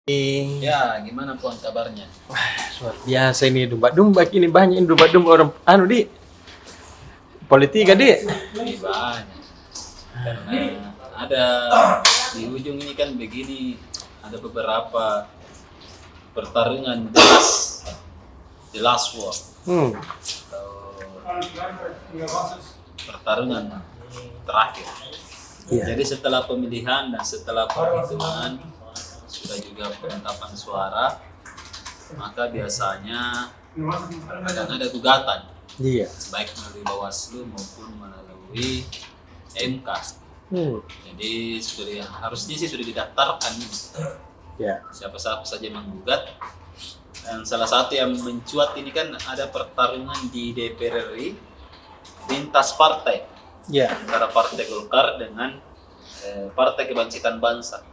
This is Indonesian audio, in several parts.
Ya, gimana Puan kabarnya? Luar biasa ini domba-domba ini banyak ini domba-domba orang di politika di. Ini banyak. Karena ada di ujung ini kan begini, ada beberapa pertarungan the last war atau pertarungan terakhir. Iya. Jadi setelah pemilihan dan setelah penghitungan sudah juga penetapan suara, maka biasanya akan ada gugatan, Iya. baik melalui Bawaslu maupun melalui MK. Jadi harusnya sih sudah didaftarkan Ya. siapa saja menggugat. Dan salah satu yang mencuat ini kan ada pertarungan di DPR RI lintas partai Ya. antara Partai Golkar dengan Partai Kebangkitan Bangsa.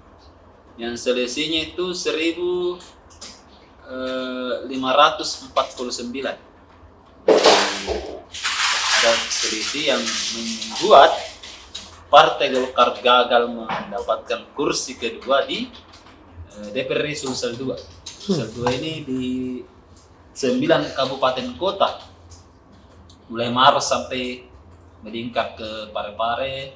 Yang selisihnya itu 1.549. Ada selisih yang membuat Partai Golkar gagal mendapatkan kursi kedua di DPR RI Sulsel 2. Sulsel 2 ini di 9 kabupaten kota, mulai Maros sampai meningkat ke Parepare,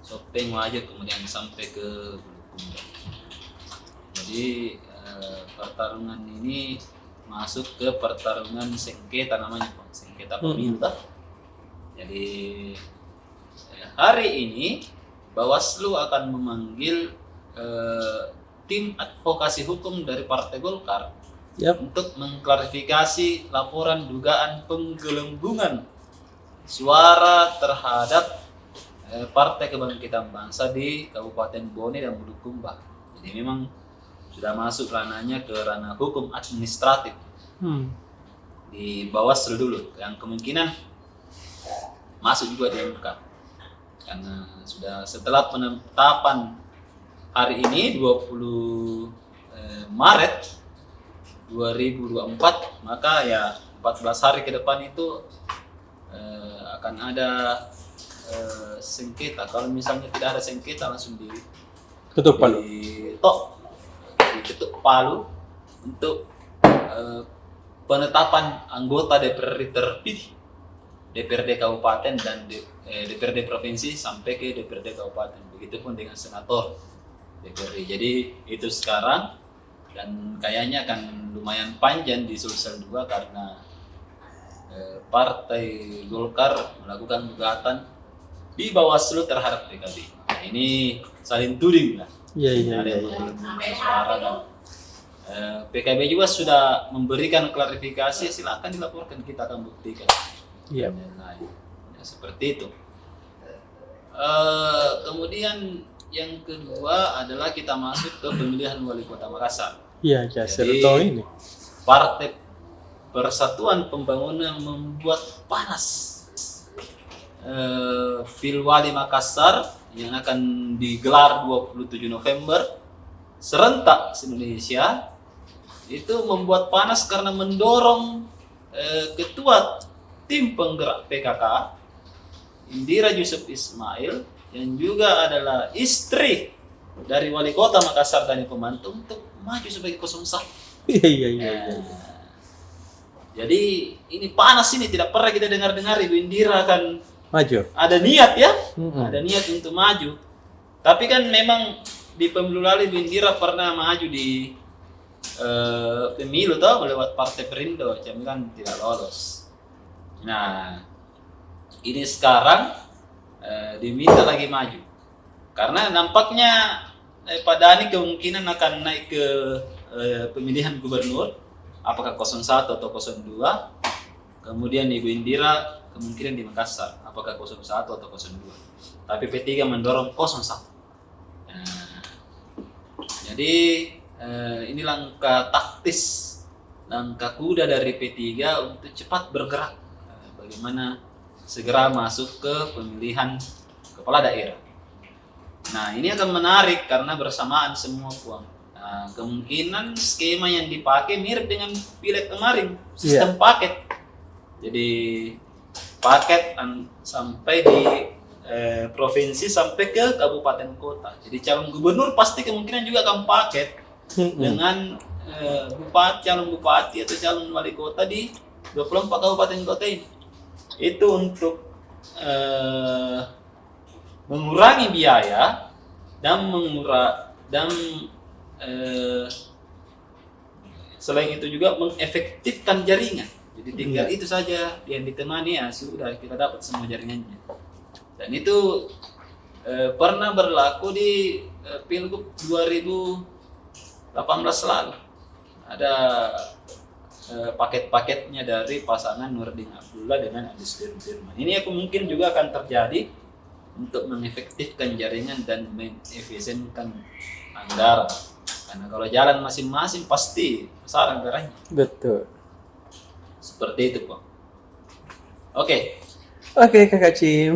Sopeng, Wajo, kemudian sampai ke Bulukumba. Jadi pertarungan ini masuk ke pertarungan sengketa namanya, sengketa pemilu. Jadi hari ini Bawaslu akan memanggil tim advokasi hukum dari Partai Golkar untuk mengklarifikasi laporan dugaan penggelembungan suara terhadap Partai Kebangkitan Bangsa di Kabupaten Bone dan Bulukumba. Jadi memang sudah masuk ranahnya ke ranah hukum administratif di Bawaslu dulu, yang kemungkinan masuk juga di MK. Karena sudah setelah penetapan hari ini 20 Maret 2024, maka ya 14 hari ke depan itu akan ada sengketa. Kalau misalnya tidak ada sengketa langsung Tutup Palu. diketuk palu untuk penetapan anggota DPRD terpilih, DPRD Kabupaten dan DPRD Provinsi sampai ke DPRD Kabupaten. Begitupun dengan senator DPRD. Jadi itu sekarang, dan kayaknya akan lumayan panjang di Sulsel 2 karena Partai Golkar melakukan gugatan di Bawaslu terhadap PKB. Nah, ini saling tuding lah. Iya. Suara dan PKB juga sudah memberikan klarifikasi, silakan dilaporkan, kita akan buktikan. Iya. Nah, ya, seperti itu. Kemudian yang kedua adalah kita masuk ke pemilihan wali kota Makassar. Iya, Jadi, ini. Partai Persatuan Pembangunan membuat panas Pilwali Makassar yang akan digelar 27 November serentak se-Indonesia. Itu membuat panas karena mendorong ketua tim penggerak PKK Indira Yusuf Ismail, yang juga adalah istri dari wali kota Makassar dan pembantu, untuk maju sebagai 01. Iya. Jadi ini panas, ini tidak pernah kita dengar-dengar Ibu Indira akan Maju. ada niat ya, ada niat untuk maju. Tapi kan memang di pemilu lalu Ibu Indira pernah maju di pemilu lewat Partai Perindo, kan tidak lolos. Nah, ini sekarang diminta lagi maju karena nampaknya Pak Dhani kemungkinan akan naik ke pemilihan gubernur, apakah 01 atau 02. Kemudian Ibu Indira kemungkinan di Makassar, apakah 01 atau 02. Tapi P3 mendorong 01. Nah, jadi ini langkah taktis, langkah kuda dari P3 untuk cepat bergerak. Bagaimana segera masuk ke pemilihan kepala daerah. Nah, ini akan menarik karena bersamaan semua Puan. Nah, kemungkinan skema yang dipakai mirip dengan pileg kemarin, sistem paket. Jadi paket sampai di provinsi sampai ke kabupaten kota. Jadi calon gubernur pasti kemungkinan juga akan paket. dengan calon bupati atau calon wali kota di 24 kabupaten kota ini. Itu untuk mengurangi biaya dan selain itu juga mengefektifkan jaringan. Jadi tinggal itu saja yang ditemani, ya sudah kita dapat semua jaringannya. Dan itu pernah berlaku di Pilgub 2018 lalu. Ada paket-paketnya dari pasangan Nurdin Abdullah dengan Anies Firman. Ini aku mungkin juga akan terjadi untuk mengefektifkan jaringan dan mengefisienkan anggaran. Karena kalau jalan masing-masing pasti besar anggarannya. Betul. Seperti itu, Pak. Oke. Oke, Kakak Cim.